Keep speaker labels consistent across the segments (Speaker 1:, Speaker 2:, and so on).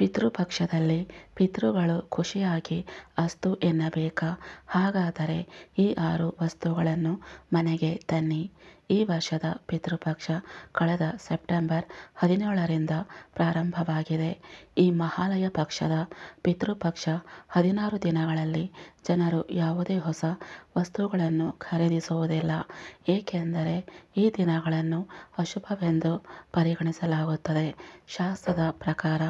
Speaker 1: ಪಿತೃಪಕ್ಷದಲ್ಲಿ ಪಿತೃಗಳು ಖುಷಿಯಾಗಿ ಅಸ್ತು ಎನ್ನಬೇಕಾ? ಹಾಗಾದರೆ ಈ 6 ವಸ್ತುಗಳನ್ನು ಮನೆಗೆ ತನ್ನಿ. ಈ ವರ್ಷದ ಪಿತೃಪಕ್ಷ ಕಳೆದ ಸೆಪ್ಟೆಂಬರ್ 17ರಿಂದ ಪ್ರಾರಂಭವಾಗಿದೆ. ಈ ಮಹಾಲಯ ಪಕ್ಷದ ಪಿತೃಪಕ್ಷ 16 ದಿನಗಳಲ್ಲಿ ಜನರು ಯಾವುದೇ ಹೊಸ ವಸ್ತುಗಳನ್ನು ಖರೀದಿಸುವುದಿಲ್ಲ. ಏಕೆಂದರೆ ಈ ದಿನಗಳನ್ನು ಅಶುಭವೆಂದು ಪರಿಗಣಿಸಲಾಗುತ್ತದೆ. ಶಾಸ್ತ್ರದ ಪ್ರಕಾರ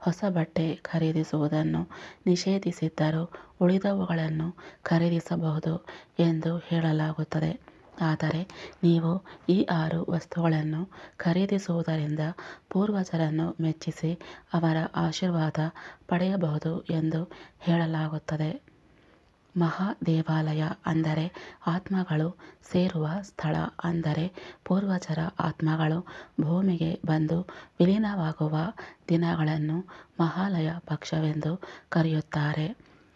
Speaker 1: ಹೊಸ ಬಟ್ಟೆ ಖರೀದಿಸುವುದನ್ನು ನಿಷೇಧಿಸಿದ್ದರೂ ಉಳಿದವುಗಳನ್ನು ಖರೀದಿಸಬಹುದು ಎಂದು ಹೇಳಲಾಗುತ್ತದೆ. ಆದರೆ ನೀವು ಈ 6 ವಸ್ತುಗಳನ್ನು ಖರೀದಿಸುವುದರಿಂದ ಪೂರ್ವಜರನ್ನು ಮೆಚ್ಚಿಸಿ ಅವರ ಆಶೀರ್ವಾದ ಪಡೆಯಬಹುದು ಎಂದು ಹೇಳಲಾಗುತ್ತದೆ. ಮಹಾದೇವಾಲಯ ಅಂದರೆ ಆತ್ಮಗಳು ಸೇರುವ ಸ್ಥಳ. ಅಂದರೆ ಪೂರ್ವಜರ ಆತ್ಮಗಳು ಭೂಮಿಗೆ ಬಂದು ವಿಲೀನವಾಗುವ ದಿನಗಳನ್ನು ಮಹಾಲಯ ಪಕ್ಷವೆಂದು ಕರೆಯುತ್ತಾರೆ.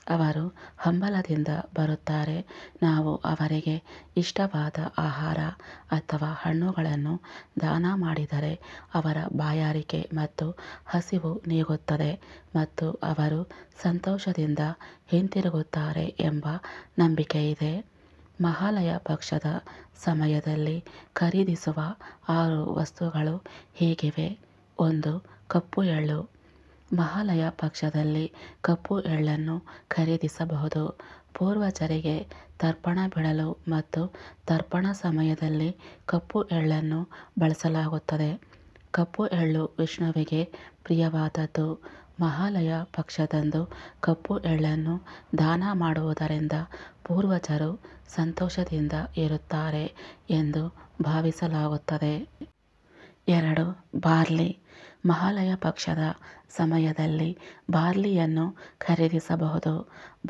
Speaker 1: ಅವರು ಹಂಬಲದಿಂದ ಬರುತ್ತಾರೆ. ನಾವು ಅವರಿಗೆ ಇಷ್ಟವಾದ ಆಹಾರ ಅಥವಾ ಹಣ್ಣುಗಳನ್ನು ದಾನ ಮಾಡಿದರೆ ಅವರ ಬಾಯಾರಿಕೆ ಮತ್ತು ಹಸಿವು ನೀಗುತ್ತದೆ ಮತ್ತು ಅವರು ಸಂತೋಷದಿಂದ ಹಿಂತಿರುಗುತ್ತಾರೆ ಎಂಬ ನಂಬಿಕೆಯಿದೆ. ಮಹಾಲಯ ಪಕ್ಷದ ಸಮಯದಲ್ಲಿ ಖರೀದಿಸುವ 6 ವಸ್ತುಗಳು ಹೀಗಿವೆ. 1. ಕಪ್ಪು ಎಳ್ಳು. ಮಹಾಲಯ ಪಕ್ಷದಲ್ಲಿ ಕಪ್ಪು ಎಳ್ಳನ್ನು ಖರೀದಿಸಬಹುದು. ಪೂರ್ವಜರಿಗೆ ತರ್ಪಣ ಬಿಡಲು ಮತ್ತು ತರ್ಪಣ ಸಮಯದಲ್ಲಿ ಕಪ್ಪು ಎಳ್ಳನ್ನು ಬಳಸಲಾಗುತ್ತದೆ. ಕಪ್ಪು ಎಳ್ಳು ವಿಷ್ಣುವಿಗೆ ಪ್ರಿಯವಾದದ್ದು. ಮಹಾಲಯ ಪಕ್ಷದಂದು ಕಪ್ಪು ಎಳ್ಳನ್ನು ದಾನ ಮಾಡುವುದರಿಂದ ಪೂರ್ವಜರು ಸಂತೋಷದಿಂದ ಇರುತ್ತಾರೆ ಎಂದು ಭಾವಿಸಲಾಗುತ್ತದೆ. 2. ಬಾರ್ಲಿ. ಮಹಾಲಯ ಪಕ್ಷದ ಸಮಯದಲ್ಲಿ ಬಾರ್ಲಿಯನ್ನು ಖರೀದಿಸಬಹುದು.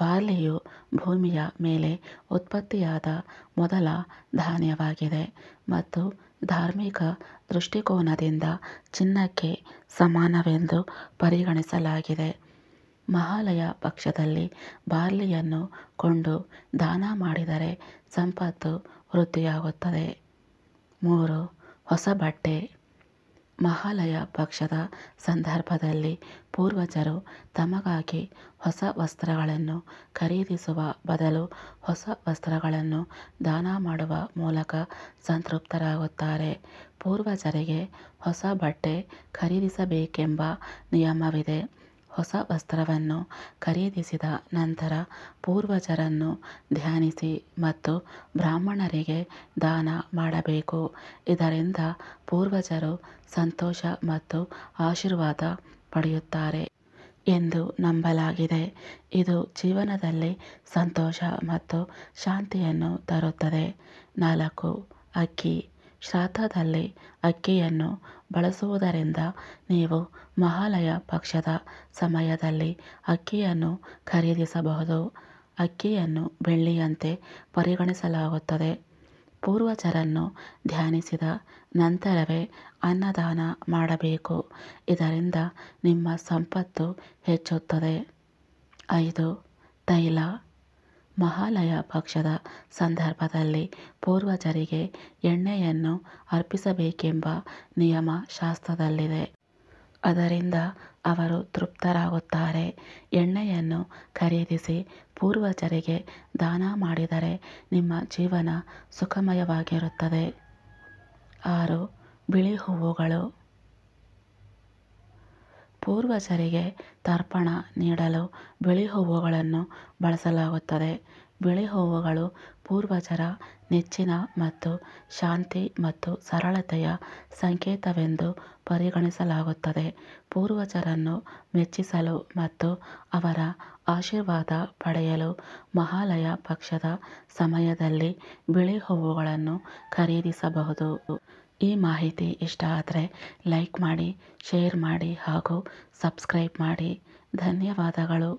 Speaker 1: ಬಾರ್ಲಿಯು ಭೂಮಿಯ ಮೇಲೆ ಉತ್ಪತ್ತಿಯಾದ ಮೊದಲ ಧಾನ್ಯವಾಗಿದೆ ಮತ್ತು ಧಾರ್ಮಿಕ ದೃಷ್ಟಿಕೋನದಿಂದ ಚಿನ್ನಕ್ಕೆ ಸಮಾನವೆಂದು ಪರಿಗಣಿಸಲಾಗಿದೆ. ಮಹಾಲಯ ಪಕ್ಷದಲ್ಲಿ ಬಾರ್ಲಿಯನ್ನು ಕೊಂಡು ದಾನ ಮಾಡಿದರೆ ಸಂಪತ್ತು ವೃದ್ಧಿಯಾಗುತ್ತದೆ. 3. ಹೊಸ ಬಟ್ಟೆ. ಮಹಾಲಯ ಪಕ್ಷದ ಸಂದರ್ಭದಲ್ಲಿ ಪೂರ್ವಜರು ತಮಗಾಗಿ ಹೊಸ ವಸ್ತ್ರಗಳನ್ನು ಖರೀದಿಸುವ ಬದಲು ಹೊಸ ವಸ್ತ್ರಗಳನ್ನು ದಾನ ಮಾಡುವ ಮೂಲಕ ಸಂತೃಪ್ತರಾಗುತ್ತಾರೆ. ಪೂರ್ವಜರಿಗೆ ಹೊಸ ಬಟ್ಟೆ ಖರೀದಿಸಬೇಕೆಂಬ ನಿಯಮವಿದೆ. ಹೊಸ ವಸ್ತ್ರವನ್ನು ಖರೀದಿಸಿದ ನಂತರ ಪೂರ್ವಜರನ್ನು ಧ್ಯಾನಿಸಿ ಮತ್ತು ಬ್ರಾಹ್ಮಣರಿಗೆ ದಾನ ಮಾಡಬೇಕು. ಇದರಿಂದ ಪೂರ್ವಜರು ಸಂತೋಷ ಮತ್ತು ಆಶೀರ್ವಾದ ಪಡೆಯುತ್ತಾರೆ ಎಂದು ನಂಬಲಾಗಿದೆ. ಇದು ಜೀವನದಲ್ಲಿ ಸಂತೋಷ ಮತ್ತು ಶಾಂತಿಯನ್ನು ತರುತ್ತದೆ. 4. ಅಕ್ಕಿ. ಶ್ರಾದ್ದದಲ್ಲಿ ಅಕ್ಕಿಯನ್ನು ಬಳಸುವುದರಿಂದ ನೀವು ಮಹಾಲಯ ಪಕ್ಷದ ಸಮಯದಲ್ಲಿ ಅಕ್ಕಿಯನ್ನು ಖರೀದಿಸಬಹುದು. ಅಕ್ಕಿಯನ್ನು ಬೆಳ್ಳಿಯಂತೆ ಪರಿಗಣಿಸಲಾಗುತ್ತದೆ. ಪೂರ್ವಜರನ್ನು ಧ್ಯಾನಿಸಿದ ನಂತರವೇ ಅನ್ನದಾನ ಮಾಡಬೇಕು. ಇದರಿಂದ ನಿಮ್ಮ ಸಂಪತ್ತು ಹೆಚ್ಚುತ್ತದೆ. 5. ತೈಲ. ಮಹಾಲಯ ಪಕ್ಷದ ಸಂದರ್ಭದಲ್ಲಿ ಪೂರ್ವಜರಿಗೆ ಎಣ್ಣೆಯನ್ನು ಅರ್ಪಿಸಬೇಕೆಂಬ ನಿಯಮ ಶಾಸ್ತ್ರದಲ್ಲಿದೆ. ಅದರಿಂದ ಅವರು ತೃಪ್ತರಾಗುತ್ತಾರೆ. ಎಣ್ಣೆಯನ್ನು ಖರೀದಿಸಿ ಪೂರ್ವಜರಿಗೆ ದಾನ ಮಾಡಿದರೆ ನಿಮ್ಮ ಜೀವನ ಸುಖಮಯವಾಗಿರುತ್ತದೆ. 6. ಬಿಳಿ ಹೂವುಗಳು. ಪೂರ್ವಜರಿಗೆ ತರ್ಪಣ ನೀಡಲು ಬಿಳಿ ಹೂವುಗಳನ್ನು ಬಳಸಲಾಗುತ್ತದೆ. ಬಿಳಿ ಹೂವುಗಳು ಪೂರ್ವಜರ ನೆಚ್ಚಿನ ಮತ್ತು ಶಾಂತಿ ಮತ್ತು ಸರಳತೆಯ ಸಂಕೇತವೆಂದು ಪರಿಗಣಿಸಲಾಗುತ್ತದೆ. ಪೂರ್ವಜರನ್ನು ಮೆಚ್ಚಿಸಲು ಮತ್ತು ಅವರ ಆಶೀರ್ವಾದ ಪಡೆಯಲು ಮಹಾಲಯ ಪಕ್ಷದ ಸಮಯದಲ್ಲಿ ಬಿಳಿ ಹೂವುಗಳನ್ನು ಖರೀದಿಸಬಹುದು. ಈ ಮಾಹಿತಿ ಇಷ್ಟ ಆದರೆ ಲೈಕ್ ಮಾಡಿ, ಶೇರ್ ಮಾಡಿ ಹಾಗೂ ಸಬ್ಸ್ಕ್ರೈಬ್ ಮಾಡಿ. ಧನ್ಯವಾದಗಳು.